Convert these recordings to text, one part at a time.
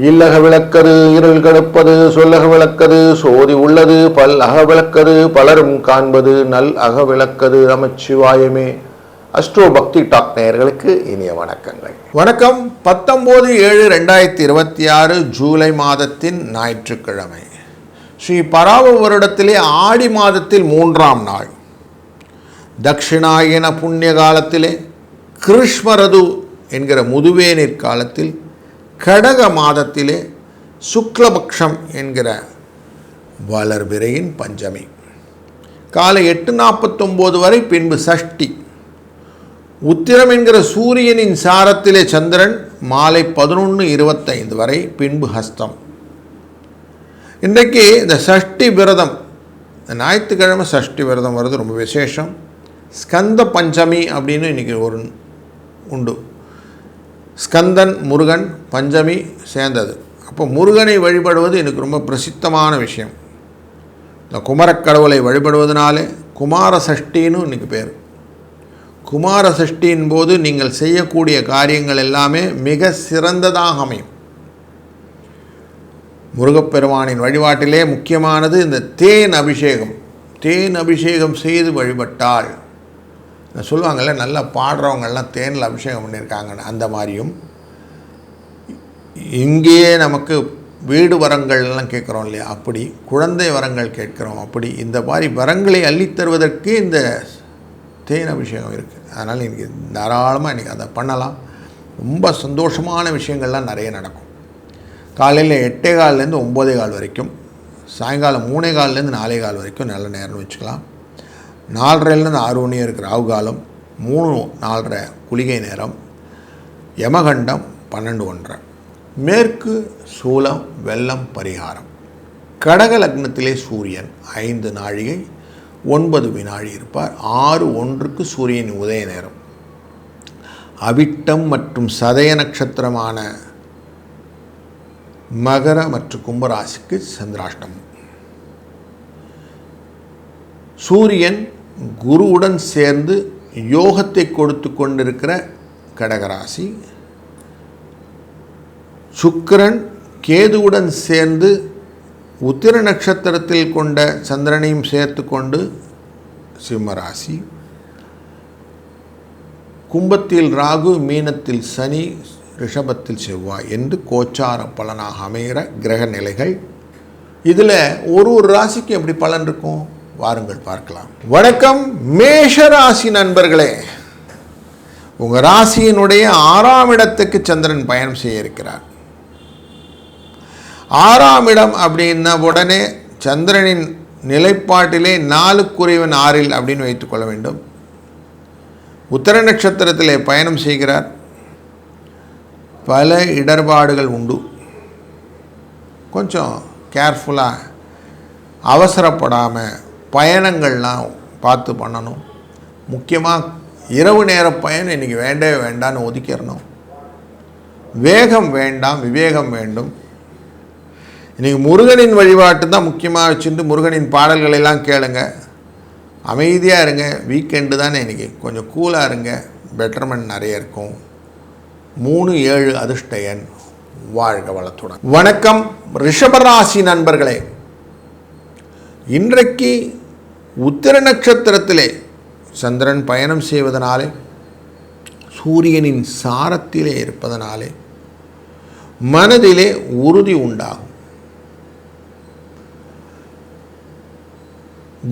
இல்லக விளக்கது இருள் கடுப்பது சொல்லக விளக்கது சோதி உள்ளது பல் அக விளக்கது பலரும் காண்பது நல் அக விளக்கது நமச்சிவாயமே. அஸ்ட்ரோ பக்தி டாக் நேயர்களுக்கு இனிய வணக்கங்கள். வணக்கம். 19/7/2026 ஜூலை மாதத்தின் ஞாயிற்றுக்கிழமை. ஸ்ரீ பராவ வருடத்திலே ஆடி மாதத்தில் 3ஆம் நாள், தட்சிணாயன புண்ணிய காலத்திலே கிருஷ்மரது என்கிற முதுவேநீர் காலத்தில் கடக மாதத்திலே சுக்லபக்ஷம் என்கிற வளர்பிறையின் பஞ்சமி காலை 8:49 வரை, பின்பு சஷ்டி. உத்திரம் என்கிற சூரியனின் சாரத்திலே சந்திரன் மாலை 11:25 வரை, பின்பு ஹஸ்தம். இன்றைக்கு இந்த சஷ்டி விரதம், இந்த ஞாயிற்றுக்கிழமை சஷ்டி விரதம் வருது, ரொம்ப விசேஷம். ஸ்கந்த பஞ்சமி அப்படின்னு இன்றைக்கி ஒரு உண்டு. ஸ்கந்தன் முருகன் பஞ்சமி சேர்ந்தது. அப்போ முருகனை வழிபடுவது எனக்கு ரொம்ப பிரசித்தமான விஷயம். இந்த குமரக்கடவுளை வழிபடுவதனாலே குமார சஷ்டின்னு இன்றைக்கி பேர். குமார சஷ்டியின் போது நீங்கள் செய்யக்கூடிய காரியங்கள் எல்லாமே மிக சிறந்ததாக அமையும். முருகப்பெருமானின் வழிபாட்டிலே முக்கியமானது இந்த தேன் அபிஷேகம். தேன் அபிஷேகம் செய்து வழிபட்டால், சொல்லுவாங்கள்ல, நல்லா பாடுறவங்கள்லாம் தேனில் அபிஷேகம் பண்ணியிருக்காங்கன்னு, அந்த மாதிரியும் இங்கேயே நமக்கு வீடு வரங்கள்லாம் கேட்குறோம் இல்லையா, அப்படி குழந்தை வரங்கள் கேட்குறோம், அப்படி இந்த மாதிரி வரங்களை அள்ளித்தருவதற்கு இந்த தேன் அபிஷேகம் இருக்குது. அதனால் இன்றைக்கி தாராளமாக இன்றைக்கி அதை பண்ணலாம். ரொம்ப சந்தோஷமான விஷயங்கள்லாம் நிறைய நடக்கும். காலையில் 8:15 9:15 வரைக்கும், சாயங்காலம் 3:15 4:15 வரைக்கும் நல்ல நேரம்னு வச்சுக்கலாம். 4:30 6 மணி இருக்கிற ராகுகாலம், 3-4:30 குளிகை நேரம், யமகண்டம் 12:1. மேற்கு சூலம் வெள்ளம் பரிகாரம். கடக லக்னத்திலே சூரியன் 5 நாழிகை 9 வினாடி இருப்பார். 6:01 சூரியனின் உதய நேரம். அவிட்டம் மற்றும் சதய நட்சத்திரமான மகர மற்றும் கும்பராசிக்கு சந்திராஷ்டமம். சூரியன் குருவுடன் சேர்ந்து யோகத்தை கொடுத்து கொண்டிருக்கிற கடகராசி. சுக்கிரன் கேதுவுடன் சேர்ந்து உத்திர நட்சத்திரத்தில் கொண்ட சந்திரனையும் சேர்த்து கொண்டு சிம்மராசி. கும்பத்தில் ராகு, மீனத்தில் சனி, ரிஷபத்தில் செவ்வாய் என்று கோச்சார பலனாக அமைகிற கிரக நிலைகள். இதில் ஒரு ராசிக்கு எப்படி பலன் இருக்கும் வாருங்கள் பார்க்கலாம். வணக்கம் மேஷ ராசி நண்பர்களே. உங்கள் ராசியினுடைய 6ஆம் இடத்துக்கு சந்திரன் பயணம் செய்ய இருக்கிறார். 6ஆம் இடம் அப்படின்னா உடனே சந்திரனின் நிலைப்பாட்டிலே 4-6 அப்படின்னு வைத்துக்கொள்ள வேண்டும். உத்திர நட்சத்திரத்திலே பயணம் செய்கிறார். பல இடர்பாடுகள் உண்டு. கொஞ்சம் கேர்ஃபுல்லாக, அவசரப்படாமல் பயணங்கள்லாம் பார்த்து பண்ணணும். முக்கியமாக இரவு நேர பயணம் இன்றைக்கி வேண்டவே வேண்டான்னு ஒதுக்கிடணும். வேகம் வேண்டாம், விவேகம் வேண்டும். இன்றைக்கி முருகனின் வழிபாட்டு தான் முக்கியமாக வச்சுட்டு முருகனின் பாடல்களெல்லாம் கேளுங்க, அமைதியாக இருங்க. வீக்கெண்டு தானே இன்றைக்கி, கொஞ்சம் கூலாக இருங்க, பெட்டர்மெண்ட் நிறைய இருக்கும். 3-7 அதிர்ஷ்ட எண். வாழ்க வளத்துடன். வணக்கம் ரிஷபராசி நண்பர்களே. இன்றைக்கு உத்திர நட்சத்திரத்திலே சந்திரன் பயணம் செய்வதனாலே, சூரியனின் சாரத்திலே இருப்பதனாலே மனதிலே உறுதி உண்டாகும்.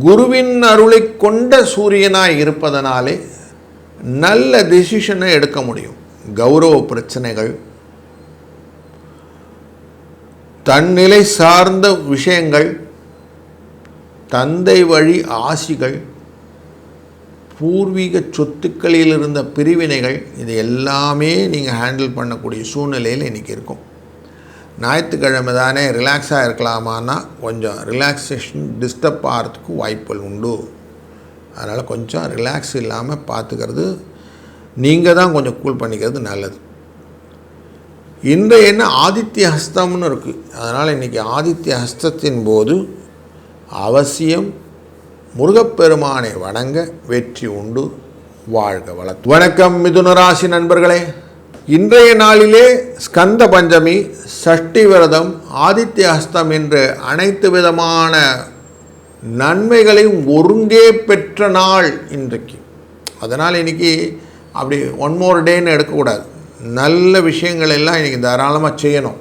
குருவின் அருளை கொண்ட சூரியனாய் இருப்பதனாலே நல்ல டிசிஷனை எடுக்க முடியும். கௌரவ பிரச்சனைகள், தன்னிலை சார்ந்த விஷயங்கள், தந்தை வழி ஆசிகள், பூர்வீக சொத்துக்களில் இருந்த பிரிவினைகள், இது எல்லாமே நீங்கள் ஹேண்டில் பண்ணக்கூடிய சூழ்நிலையில் இன்றைக்கி இருக்கும். ஞாயிற்றுக்கிழமை தானே ரிலாக்ஸாக இருக்கலாமான்னா கொஞ்சம் ரிலாக்ஸேஷன் டிஸ்டர்ப் ஆகிறதுக்கு வாய்ப்புகள் உண்டு. அதனால் கொஞ்சம் ரிலாக்ஸ் இல்லாமல் பார்த்துக்கிறது, நீங்கள் தான் கொஞ்சம் கூல் பண்ணிக்கிறது நல்லது. இன்றைய என்ன ஆதித்ய ஹஸ்தம்னு இருக்குது. அதனால் இன்றைக்கி ஆதித்ய ஹஸ்தத்தின் போது அவசியம் முருகப்பெருமானை வணங்க வெற்றி உண்டு. வாழ்க வளத்து. வணக்கம் மிதுன ராசி நண்பர்களே. இன்றைய நாளிலே ஸ்கந்த பஞ்சமி, சஷ்டி விரதம், ஆதித்ய ஹஸ்தம் என்று அனைத்து விதமான நன்மைகளையும் ஒருங்கே பெற்ற நாள் இன்றைக்கு. அதனால் இன்றைக்கி அப்படி ஒன் மோர் டேன்னு எடுக்கக்கூடாது. நல்ல விஷயங்கள் எல்லாம் இன்றைக்கி தாராளமாக செய்யணும்.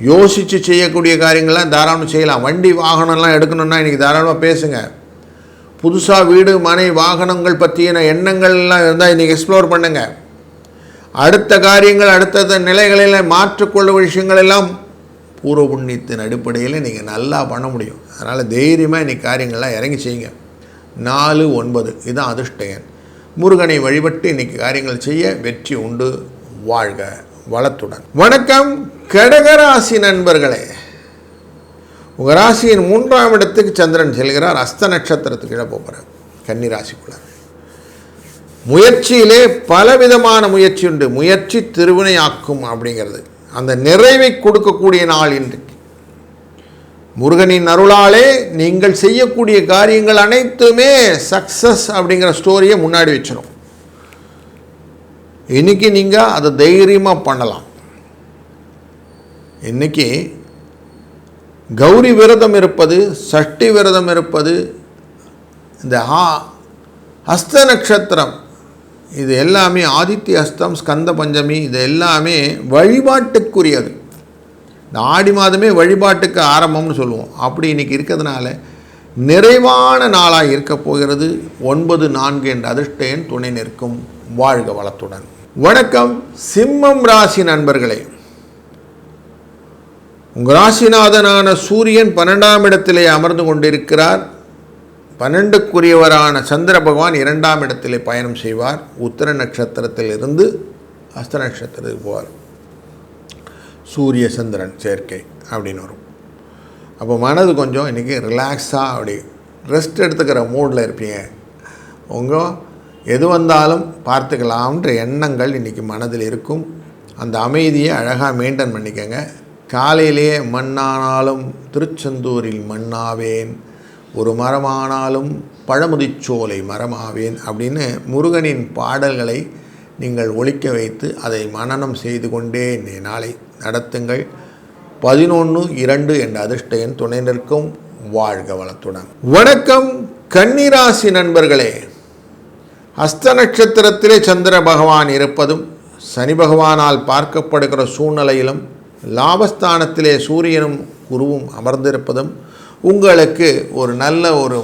யோசித்து செய்யக்கூடிய காரியங்கள்லாம் தாராளமாக செய்யலாம். வண்டி வாகனம்லாம் எடுக்கணுன்னா இன்றைக்கி தாராளமாக பேசுங்க. புதுசாக வீடு மனை வாகனங்கள் பற்றின எண்ணங்கள்லாம் இருந்தால் இன்றைக்கி எக்ஸ்ப்ளோர் பண்ணுங்கள். அடுத்த காரியங்கள் அடுத்த நிலைகளில் மாற்றிக்கொள்ள விஷயங்கள் எல்லாம் பூர்வ புண்ணியத்தின் அடிப்படையில் நீங்கள் நல்லா பண்ண முடியும். அதனால் தைரியமாக இன்றைக்கி காரியங்கள்லாம் இறங்கி செய்யுங்க. 4-9 இதுதான் அதிர்ஷ்டயன். முருகனை வழிபட்டு இன்றைக்கி காரியங்கள் செய்ய வெற்றி உண்டு. வாழ்க வளத்துடன். வணக்கம் கடகராசி நண்பர்களே. உங்கள் ராசியின் 3ஆம் இடத்துக்கு சந்திரன் செல்கிறார். அஸ்த நட்சத்திரத்துக்கு இட போகிறார். கன்னி ராசிக்குள்ள முயற்சியிலே பலவிதமான முயற்சி உண்டு. முயற்சி திருவினையாக்கும் அப்படிங்கிறது அந்த நிறைவை கொடுக்கக்கூடிய நாள் இன்றைக்கு. முருகனின் அருளாலே நீங்கள் செய்யக்கூடிய காரியங்கள் அனைத்துமே சக்ஸஸ் அப்படிங்கிற ஸ்டோரியை முன்னாடி வச்சிடும். இன்றைக்கி நீங்கள் அதை தைரியமாக பண்ணலாம். இன்றைக்கி கௌரி விரதம் இருப்பது, சஷ்டி விரதம் இருப்பது, இந்த ஹஸ்த நட்சத்திரம், இது எல்லாமே ஆதித்ய ஹஸ்தம், ஸ்கந்த பஞ்சமி, இது எல்லாமே வழிபாட்டுக்குரியது. இந்த ஆடி மாதமே வழிபாட்டுக்கு ஆரம்பம்னு சொல்லுவோம். அப்படி இன்றைக்கி இருக்கிறதுனால நிறைவான நாளாக இருக்க போகிறது. 9-4 என்ற அதிர்ஷ்ட எண் துணை நிற்கும். வாழ்க வளத்துடன். வணக்கம் சிம்மம் ராசி நண்பர்களே. உங்கள் ராசிநாதனான சூரியன் 12ஆம் இடத்திலே அமர்ந்து கொண்டிருக்கிறார். 12க்குரியவரான சந்திர பகவான் 2ஆம் இடத்திலே பயணம் செய்வார். உத்திர நட்சத்திரத்தில் இருந்து அஸ்த நட்சத்திரத்துக்கு போவார். சூரிய சந்திரன் சேர்க்கை அப்படின்னு வரும். அப்போ மனது கொஞ்சம் இன்றைக்கி ரிலாக்ஸாக அப்படி ரெஸ்ட் எடுத்துக்கிற மூடில் இருப்பீங்க. உங்கள் எது வந்தாலும் பார்த்துக்கலாம்ன்ற எண்ணங்கள் இன்றைக்கி மனதில் இருக்கும். அந்த அமைதியை அழகாக மெயின்டைன் பண்ணிக்கங்க. காலையிலேயே மண்ணானாலும் திருச்செந்தூரில் மண்ணாவேன், ஒரு மரமானாலும் பழமுதிச்சோலை மரமாவேன் அப்படின்னு முருகனின் பாடல்களை நீங்கள் ஒலிக்க வைத்து அதை மனனம் செய்து கொண்டே இந்த நாளை நடத்துங்கள். 11-2 என்ற அதிர்ஷ்ட எண் துணை நிற்கும். வாழ்க வளத்துடன். வணக்கம் கன்னிராசி நண்பர்களே. ஹஸ்த நட்சத்திரத்திலே சந்திர பகவான் இருப்பதும் சனி பகவானால் பார்க்கப்படுகிற சூழ்நிலையிலும் லாபஸ்தானத்திலே சூரியனும் குருவும் அமர்ந்திருப்பதும் உங்களுக்கு ஒரு நல்ல ஒரு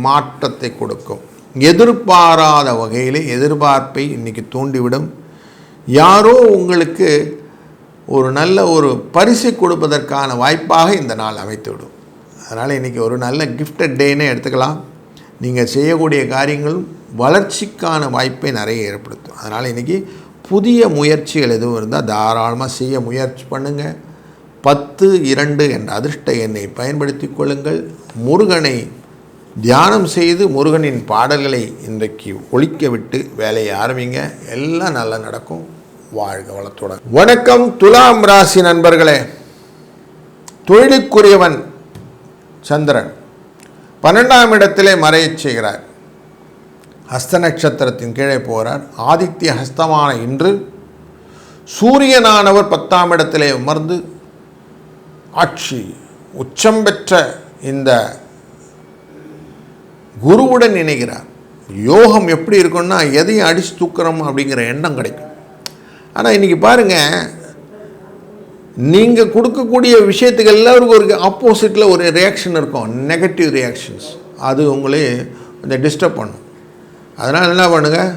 மாற்றத்தை கொடுக்கும். எதிர்பாராத வகையில் எதிர்பார்ப்பை இன்றைக்கி தூண்டிவிடும். யாரோ உங்களுக்கு ஒரு நல்ல ஒரு பரிசை கொடுப்பதற்கான வாய்ப்பாக இந்த நாள் அமைத்துவிடும். அதனால் இன்றைக்கி ஒரு நல்ல கிஃப்டட் டேன்னே எடுத்துக்கலாம். நீங்கள் செய்யக்கூடிய காரியங்களும் வளர்ச்சிக்கான வாய்ப்பை நிறைய ஏற்படுத்தும். அதனால் இன்றைக்கி புதிய முயற்சிகள் எதுவும் இருந்தால் தாராளமாக செய்ய முயற்சி பண்ணுங்கள். 10-2 என்ற அதிர்ஷ்ட எண்ணை பயன்படுத்தி கொள்ளுங்கள். முருகனை தியானம் செய்து முருகனின் பாடல்களை இன்றைக்கு ஒலிக்க விட்டு வேலையை ஆரம்பிங்க. எல்லாம் நல்லா நடக்கும். வாழ்க வளத்துடன். வணக்கம் துலாம் ராசி நண்பர்களே. தொழிலுக்குரியவன் சந்திரன் 12ஆம் இடத்திலே மறையச் செய்கிறார். ஹஸ்த நட்சத்திரத்தின் கீழே போகிறார். ஆதித்ய ஹஸ்தமான இன்று சூரியனானவர் 10ஆம் இடத்திலே அமர்ந்து ஆட்சி உச்சம் பெற்ற இந்த குருவுடன் இணைகிறார். யோகம் எப்படி இருக்குன்னா எதையும் அடித்து தூக்குறோம் அப்படிங்கிற எண்ணம் கிடைக்கும். ஆனால் இன்றைக்கி பாருங்கள், நீங்கள் கொடுக்கக்கூடிய விஷயத்துக்கு எல்லாருக்கும் ஒரு ஆப்போசிட்டில் ஒரு ரியாக்ஷன் இருக்கும். Negative reactions. அது உங்களே கொஞ்சம் டிஸ்டர்ப் பண்ணும். அதனால் என்ன பண்ணுங்கள்,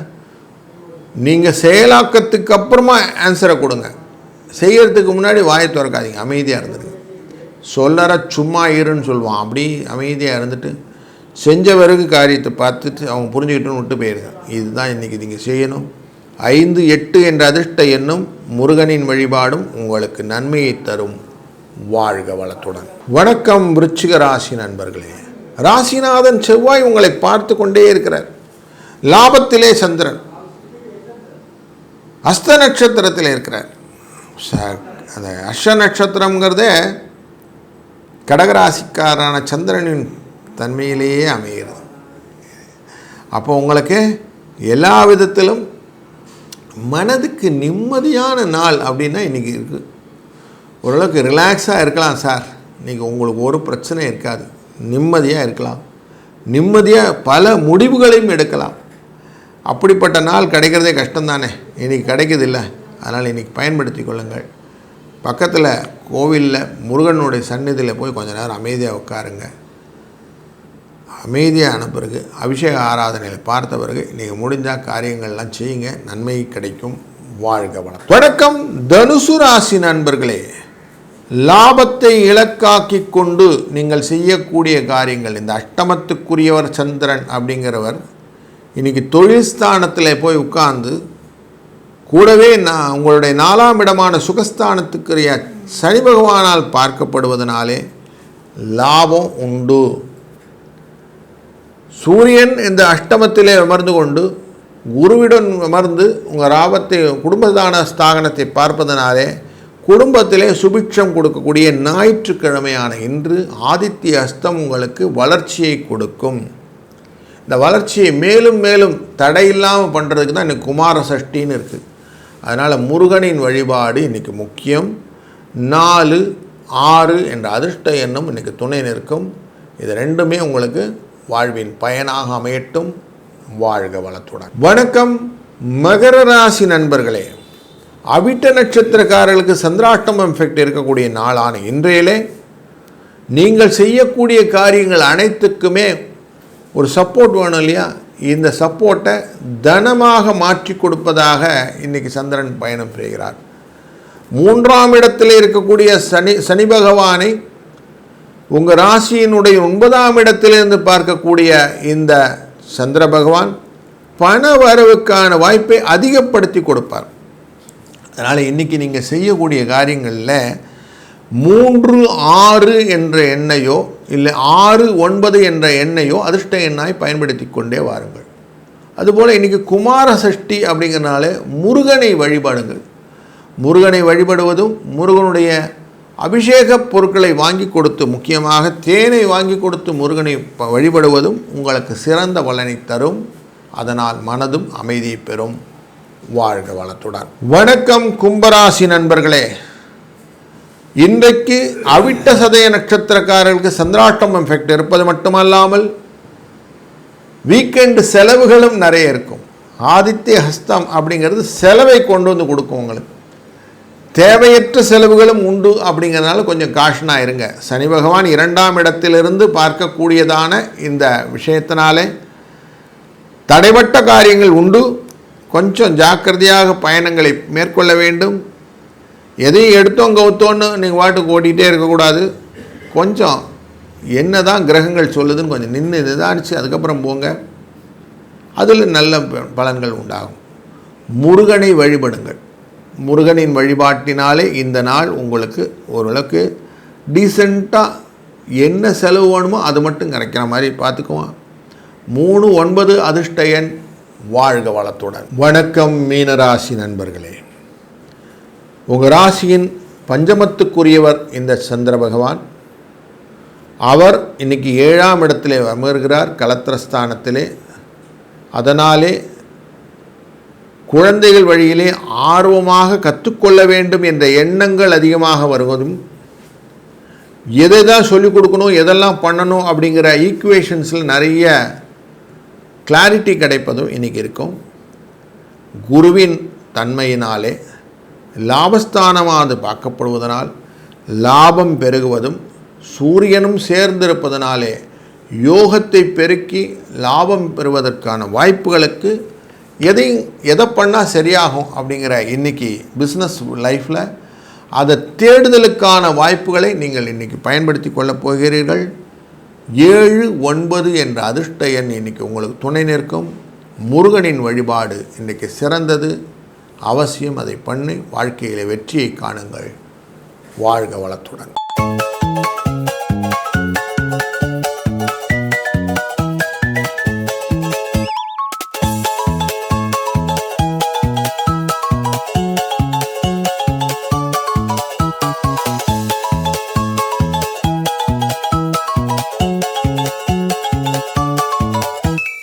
நீங்கள் செயலாக்கத்துக்கு அப்புறமா ஆன்சரை கொடுங்க. செய்கிறதுக்கு முன்னாடி வாயை திறக்காதீங்க. அமைதியாக இருந்துடுங்க. சொல்லற சும்மா இருன்னு சொல்லுவான். அப்படி அமைதியாக இருந்துட்டு செஞ்ச பிறகு காரியத்தை பார்த்துட்டு அவங்க புரிஞ்சுக்கிட்டுன்னு விட்டு போயிருங்க. இதுதான் இன்றைக்கி நீங்கள் செய்யணும். 5-8 என்ற அதிர்ஷ்ட எண்ணும் முருகனின் வழிபாடும் உங்களுக்கு நன்மையை தரும். வாழ்க வளத்துடன். வணக்கம் விருச்சிக ராசி நண்பர்களே. ராசிநாதன் செவ்வாய் உங்களை பார்த்து கொண்டே இருக்கிறார். லாபத்திலே சந்திரன் அஸ்த நட்சத்திரத்தில் இருக்கிறார். அந்த அஸ்த நட்சத்திரங்கிறதே கடகராசிக்காரான சந்திரனின் தன்மையிலேயே அமைகிறது. அப்போ உங்களுக்கு எல்லா விதத்திலும் மனதுக்கு நிம்மதியான நாள் அப்படின்னா இன்றைக்கி இருக்குது. ஓரளவுக்கு ரிலாக்ஸாக இருக்கலாம் சார், இன்றைக்கி உங்களுக்கு ஒரு பிரச்சனை இருக்காது, நிம்மதியாக இருக்கலாம், நிம்மதியாக பல முடிவுகளையும் எடுக்கலாம். அப்படிப்பட்ட நாள் கிடைக்கிறதே கஷ்டம்தானே, இன்றைக்கி கிடைக்கிறதில்ல. அதனால் இன்றைக்கி பயன்படுத்தி கொள்ளுங்கள். பக்கத்தில் கோவிலில் முருகனுடைய சந்நிதியில் போய் கொஞ்ச நேரம் அமைதியாக உட்காருங்க. அமைதியான பிறகு அபிஷேக ஆராதனையில் பார்த்த பிறகு நீங்கள் முடிஞ்சால் காரியங்கள்லாம் செய்யுங்க, நன்மை கிடைக்கும். வாழ்க வளம். வணக்கம் தனுசு ராசி நண்பர்களே. லாபத்தை இலக்காக்கி கொண்டு நீங்கள் செய்யக்கூடிய காரியங்கள், இந்த அஷ்டமத்துக்குரியவர் சந்திரன் அப்படிங்கிறவர் இன்றைக்கி தொழில் ஸ்தானத்தில் போய் உட்கார்ந்து கூடவே உங்களுடைய 4ஆம் இடமான சுகஸ்தானத்துக்குரிய சனி பகவானால் பார்க்கப்படுவதனாலே லாபம் உண்டு. சூரியன் இந்த அஷ்டமத்திலே அமர்ந்து கொண்டு குருவிடன் அமர்ந்து உங்கள் லாபத்தை குடும்பதான ஸ்தானத்தை பார்ப்பதனாலே குடும்பத்திலே சுபிட்சம் கொடுக்கக்கூடிய ஞாயிற்றுக்கிழமையான இன்று ஆதித்ய அஸ்தம் உங்களுக்கு வளர்ச்சியை கொடுக்கும். இந்த வளர்ச்சியை மேலும் மேலும் தடையில்லாமல் பண்ணுறதுக்கு தான் இன்றைக்கி குமார சஷ்டின்னு இருக்குது. அதனால் முருகனின் வழிபாடு இன்றைக்கி முக்கியம். 4, 6 என்ற அதிர்ஷ்ட எண்ணம் இன்றைக்கி துணை நிற்கும். இது ரெண்டுமே உங்களுக்கு வாழ்வின் பயனாக அமையட்டும். வாழ்க வளத்துடன். வணக்கம் மகர ராசி நண்பர்களே. அவிட்ட நட்சத்திரக்காரர்களுக்கு சந்திராஷ்டமம் எஃபெக்ட் இருக்கக்கூடிய நாளான இன்றையிலே நீங்கள் செய்யக்கூடிய காரியங்கள் அனைத்துக்குமே ஒரு சப்போர்ட் வேணும் இல்லையா? இந்த சப்போர்ட்டை தனமாக மாற்றி கொடுப்பதாக இன்றைக்கி சந்திரன் பயணம் செய்கிறார். 3ஆம் இடத்தில் இருக்கக்கூடிய சனி பகவானை உங்கள் ராசியினுடைய 9ஆம் இடத்திலிருந்து பார்க்கக்கூடிய இந்த சந்திர பகவான் பண வரவுக்கான வாய்ப்பை அதிகப்படுத்தி கொடுப்பார். அதனால் இன்றைக்கி நீங்கள் செய்யக்கூடிய காரியங்களில் 3, 6 என்ற எண்ணையோ இல்லை 6, 9 என்ற எண்ணையோ அதிர்ஷ்ட எண்ணாய் பயன்படுத்தி கொண்டே வாருங்கள். அதுபோல் இன்றைக்கி குமார சஷ்டி அப்படிங்கிறனால முருகனை வழிபாடுங்கள். முருகனை வழிபடுவதும் முருகனுடைய அபிஷேக பொருட்களை வாங்கி கொடுத்து, முக்கியமாக தேனை வாங்கி கொடுத்து முருகனை வழிபடுவதும் உங்களுக்கு சிறந்த பலனை தரும். அதனால் மனதும் அமைதியை பெறும். வாழ்க வளத்துடன். வணக்கம் கும்பராசி நண்பர்களே. இன்றைக்கு அவிட்ட சதய நட்சத்திரக்காரர்களுக்கு சந்திராஷ்டம் எஃபெக்ட் இருப்பது மட்டுமல்லாமல் வீக்கெண்டு செலவுகளும் நிறைய இருக்கும். ஆதித்ய ஹஸ்தம் அப்படிங்கிறது செலவை கொண்டு வந்து கொடுக்கும். உங்களுக்கு தேவையற்ற செலவுகளும் உண்டு. அப்படிங்கிறதுனால கொஞ்சம் காஷனாக இருங்க. சனி பகவான் 2ஆம் இடத்திலிருந்து பார்க்கக்கூடியதான இந்த விஷயத்தினாலே தடைப்பட்ட காரியங்கள் உண்டு. கொஞ்சம் ஜாக்கிரதையாக பயணங்களை மேற்கொள்ள வேண்டும். எதையும் எடுத்தோம் கவுத்தோன்னு நீங்கள் வாட்டுக்கு ஓட்டிகிட்டே இருக்கக்கூடாது. கொஞ்சம் என்ன தான் கிரகங்கள் சொல்லுதுன்னு கொஞ்சம் நின்று நிதானித்து அதுக்கப்புறம் போங்க. அதில் நல்ல பலன்கள் உண்டாகும். முருகனை வழிபடுங்கள். முருகனின் வழிபாட்டினாலே இந்த நாள் உங்களுக்கு ஓரளவுக்கு டீசெண்டாக என்ன செலவு வேணுமோ அது மட்டும் கிடைக்கிற மாதிரி பார்த்துக்குவோம். 3, 9 அதிர்ஷ்ட எண். வாழ்க வளத்துடன். வணக்கம் மீனராசி நண்பர்களே. உங்கள் ராசியின் பஞ்சமத்துக்குரியவர் இந்த சந்திர பகவான். அவர் இன்றைக்கி 7ஆம் இடத்திலே அமர்கிறார், கலத்திரஸ்தானத்திலே. அதனாலே குழந்தைகள் வழியிலே ஆர்வமாக கற்றுக்கொள்ள வேண்டும் என்ற எண்ணங்கள் அதிகமாக வருவதும், எதை தான் சொல்லிக் கொடுக்கணும், எதெல்லாம் பண்ணணும் அப்படிங்கிற ஈக்குவேஷன்ஸில் நிறைய கிளாரிட்டி கிடைப்பதும் இன்றைக்கி இருக்கும். குருவின் தன்மையினாலே லாபஸ்தானமானது பார்க்கப்படுவதனால் லாபம் பெருகுவதும், சூரியனும் சேர்ந்திருப்பதனாலே யோகத்தை பெருக்கி லாபம் பெறுவதற்கான வாய்ப்புகளுக்கு எதை பண்ணால் சரியாகும் அப்படிங்கிற இன்றைக்கி பிஸ்னஸ் லைஃப்பில் அதை தேடுதலுக்கான வாய்ப்புகளை நீங்கள் இன்றைக்கி பயன்படுத்தி கொள்ளப் போகிறீர்கள். 7, 9 என்ற அதிர்ஷ்ட எண் இன்றைக்கி உங்களுக்கு துணை நிற்கும். முருகனின் வழிபாடு இன்றைக்கி சிறந்தது. அவசியம் அதை பண்ணி வாழ்க்கையில் வெற்றியை காணுங்கள். வாழ்க வளத்துடன்.